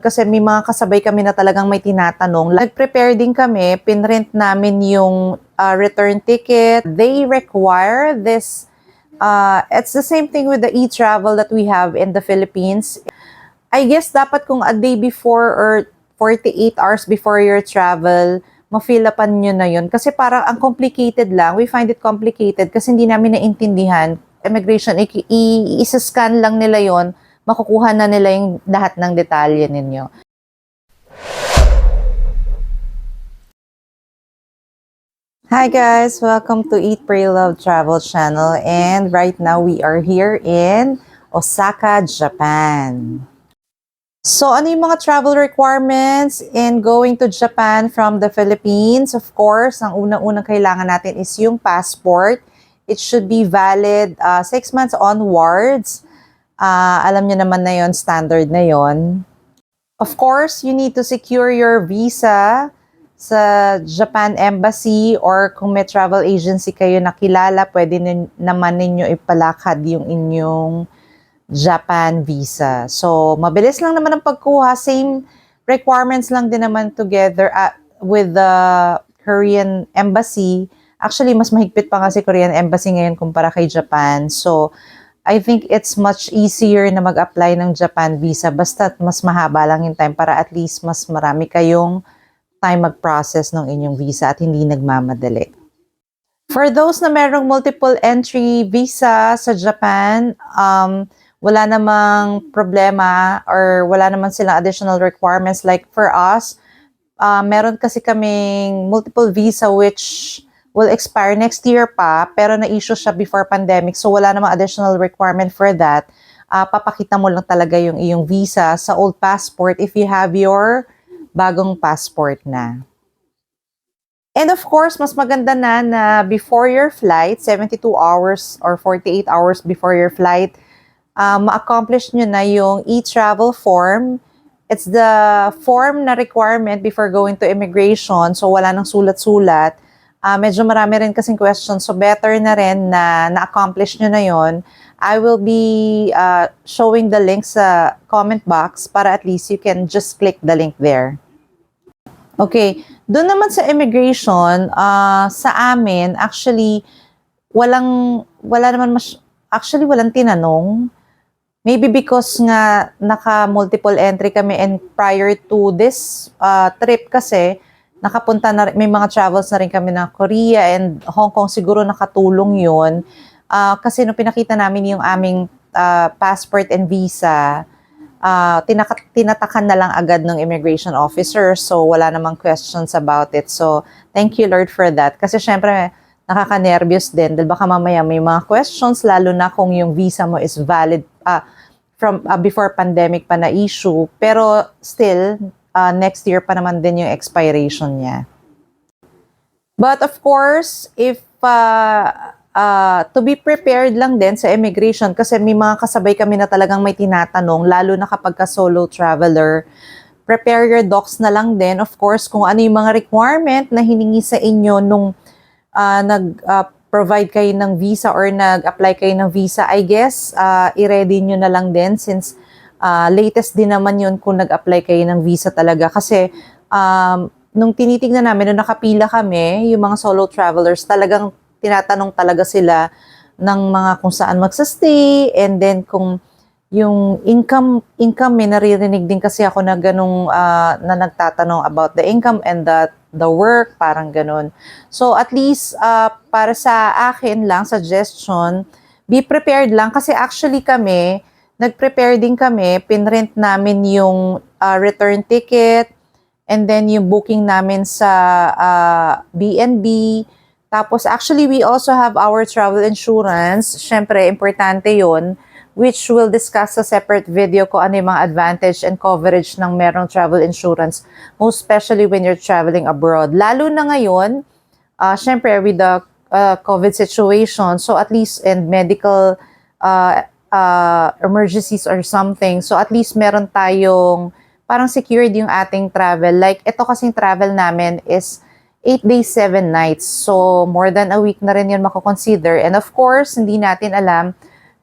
Kasi may mga kasabay kami na talagang may tinatanong. Nag-prepare din kami, pinrint namin yung return ticket. They require this. It's the same thing with the e-travel that we have in the Philippines. I guess dapat kung a day before or 48 hours before your travel, ma-fill upan nyo na yun. Kasi parang ang complicated lang. We find it complicated kasi hindi namin naintindihan. Immigration, i-scan lang nila yon, makukuha na nila yung lahat ng detalye ninyo. Hi guys! Welcome to Eat, Pray, Love Travel channel, and right now we are here in Osaka, Japan. So ano yung mga travel requirements in going to Japan from the Philippines? Of course, ang unang-unang kailangan natin is yung passport. It should be valid 6 months onwards. Alam niyo naman na yon, standard na yon. Of course, you need to secure your visa sa Japan Embassy, or kung may travel agency kayo na kilala, pwede naman ninyo ipalakad yung inyong Japan visa. So, mabilis lang naman ang pagkuha. Same requirements lang din naman together with the Korean Embassy. Actually, mas mahigpit pa nga si Korean Embassy ngayon kumpara kay Japan. So, I think it's much easier na mag-apply ng Japan visa basta mas mahaba lang yung time para at least mas marami kayong time mag-process ng inyong visa at hindi nagmamadali. For those na merong multiple entry visa sa Japan, wala namang problema or wala naman silang additional requirements. Like for us, meron kasi kaming multiple visa which will expire next year pa, pero na-issue siya before pandemic, so wala namang additional requirement for that. Papakita mo lang talaga yung iyong visa sa old passport if you have your bagong passport na. And of course, mas maganda na before your flight, 72 hours or 48 hours before your flight, ma-accomplish nyo na yung e-travel form. It's the form na requirement before going to immigration, so wala nang sulat-sulat. Medyo marami rin kasing questions, so better na rin na na-accomplish nyo na yon. I will be showing the link sa comment box para at least you can just click the link there. Okay, doon naman sa immigration, sa amin, actually, walang tinanong. Maybe because nga naka-multiple entry kami, and prior to this trip kasi, nakapunta na, may mga travels na rin kami na Korea and Hong Kong, siguro nakatulong yun. Kasi nung pinakita namin yung aming passport and visa, tinatakan na lang agad ng immigration officer. So, wala namang questions about it. So, thank you Lord for that. Kasi syempre, nakaka-nervous din. Dahil baka mamaya may mga questions, lalo na kung yung visa mo is valid from before pandemic pa na issue. Pero still, next year pa naman din yung expiration niya. But of course, if to be prepared lang din sa immigration, kasi may mga kasabay kami na talagang may tinatanong, lalo na kapag ka-solo traveler, prepare your docs na lang din. Of course, kung ano yung mga requirement na hiningi sa inyo nung nag-provide kayo ng visa or nag-apply kayo ng visa, I guess, i-ready nyo na lang din since latest din naman yun kung nag-apply kayo ng visa talaga. Kasi nung tinitignan namin, nung nakapila kami, yung mga solo travelers, talagang tinatanong talaga sila ng mga kung saan magsastay, and then kung yung income may naririnig din kasi ako na ganung na nagtatanong about the income and the work, parang ganun. So at least para sa akin lang, suggestion, be prepared lang kasi actually kami, nag-prepare din kami, pinrint namin yung return ticket, and then yung booking namin sa B&B. Tapos actually, we also have our travel insurance. Syempre, importante yun, which we'll discuss sa separate video ko ano yung mga advantage and coverage ng merong travel insurance, most especially when you're traveling abroad. Lalo na ngayon, syempre, with the COVID situation, so at least, and medical emergencies or something, so at least meron tayong parang secured yung ating travel. Like, ito kasing travel namin is 8 days, 7 nights. So, more than a week na rin yun mako-consider. And of course, hindi natin alam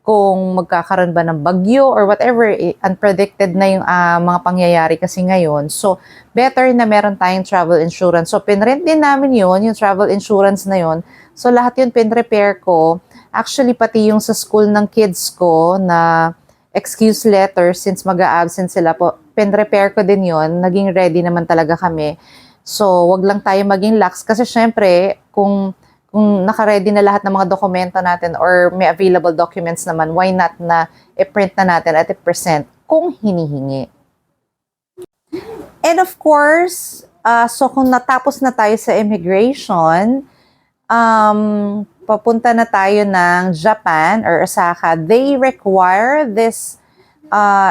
kung magkakaroon ba ng bagyo or whatever, unpredicted na yung mga pangyayari kasi ngayon. So, better na meron tayong travel insurance. So, pinrent din namin yun, yung travel insurance na yun. So, lahat yun pinrepair ko. Actually, pati yung sa school ng kids ko na excuse letter since mag-a-absent sila po, pinrepair ko din yun. Naging ready naman talaga kami. So, wag lang tayo maging lax kasi syempre, kung naka-ready na lahat ng mga dokumento natin or may available documents naman, why not na i-print na natin at i-present kung hinihingi. And of course, so kung natapos na tayo sa immigration, papunta na tayo ng Japan or Osaka, they require this,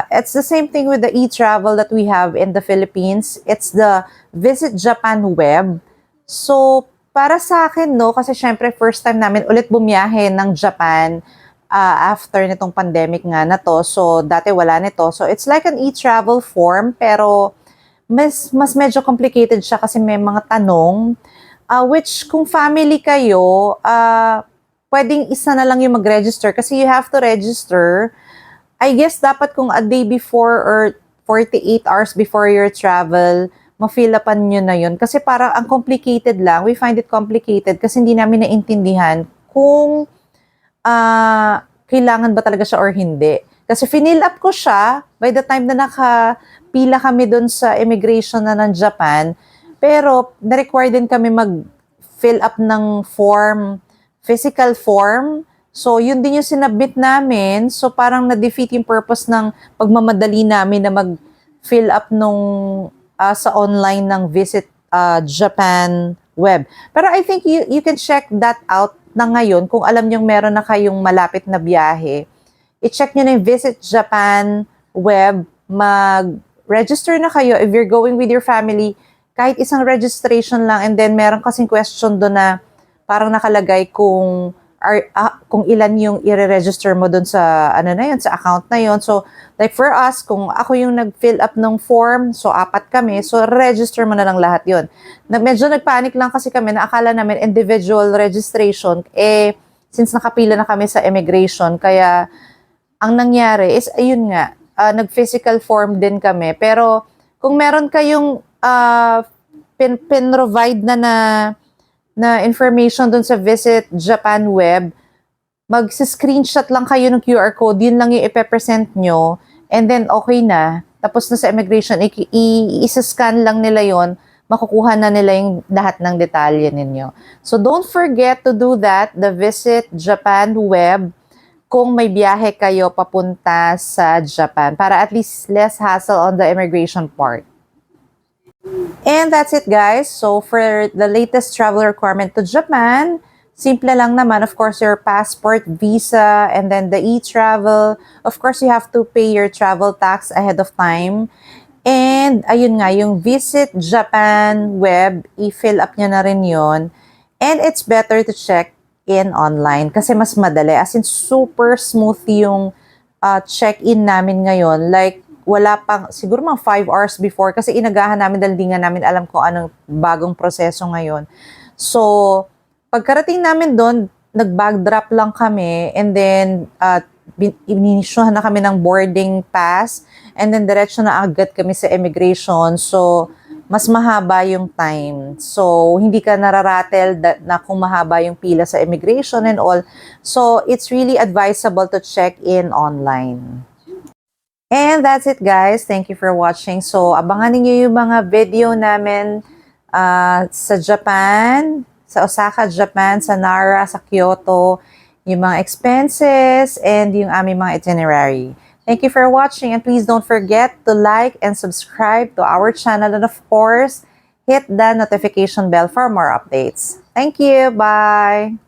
it's the same thing with the e-travel that we have in the Philippines. It's the Visit Japan web. So, para sa akin, no, kasi syempre first time namin ulit bumiyahe ng Japan after nitong pandemic nga na to. So, dati wala nito. So, it's like an e-travel form, pero mas medyo complicated siya kasi may mga tanong, which kung family kayo, pwedeng isa na lang yung mag-register kasi you have to register. I guess dapat kung a day before or 48 hours before your travel, ma-fill-upan nyo na yun. Kasi parang ang complicated lang. We find it complicated kasi hindi namin naintindihan kung kailangan ba talaga siya or hindi. Kasi finill up ko siya by the time na nakapila kami dun sa immigration na ng Japan. Pero na-require din kami mag-fill up ng form, physical form. So, yun din yung sinabit namin. So, parang na-defeat yung purpose ng pagmamadali namin na mag-fill up nung sa online ng Visit Japan web. Pero I think you can check that out na ngayon kung alam nyo meron na kayong malapit na biyahe. I-check nyo na yung Visit Japan web. Mag-register na kayo if you're going with your family. Kahit isang registration lang and then meron kasing question doon na parang nakalagay kung ilan yung i-register mo doon sa sa account na yun. So, like for us, kung ako yung nag-fill up ng form, so 4 kami, so register mo na lang lahat yun. Medyo nagpanic lang kasi kami na akala namin individual registration, since nakapila na kami sa immigration, kaya ang nangyari is, ayun nga, nag-physical form din kami. Pero, kung meron kayong pin-provide na information dun sa Visit Japan web, mag-screenshot lang kayo ng QR code, yun lang yung ipepresent nyo, and then okay na. Tapos na sa immigration, i-scan lang nila yon, makukuha na nila yung lahat ng detalye ninyo. So don't forget to do that, the Visit Japan web, kung may biyahe kayo papunta sa Japan, para at least less hassle on the immigration part. And that's it, guys. So for the latest travel requirement to Japan, simple lang naman. Of course, your passport, visa, and then the e-travel. Of course, you have to pay your travel tax ahead of time. And ayun nga, yung Visit Japan web, i-fill up nyo na rin yun. And it's better to check in online kasi mas madali. As in, super smooth yung check-in namin ngayon. Like, wala pang, siguro mga 5 hours before kasi inagahan namin dahil di nga namin alam kung anong bagong proseso ngayon. So, pagkarating namin doon, nag-backdrop lang kami and then inisyuhan na kami ng boarding pass and then diretso na agad kami sa immigration. So, mas mahaba yung time. So, hindi ka nararatel na kung mahaba yung pila sa immigration and all. So, it's really advisable to check in online. And that's it, guys. Thank you for watching. So, abangan niyo yung mga video namin sa Japan, sa Osaka, Japan, sa Nara, sa Kyoto, yung mga expenses, and yung aming mga itinerary. Thank you for watching, and please don't forget to like and subscribe to our channel, and of course, hit the notification bell for more updates. Thank you. Bye!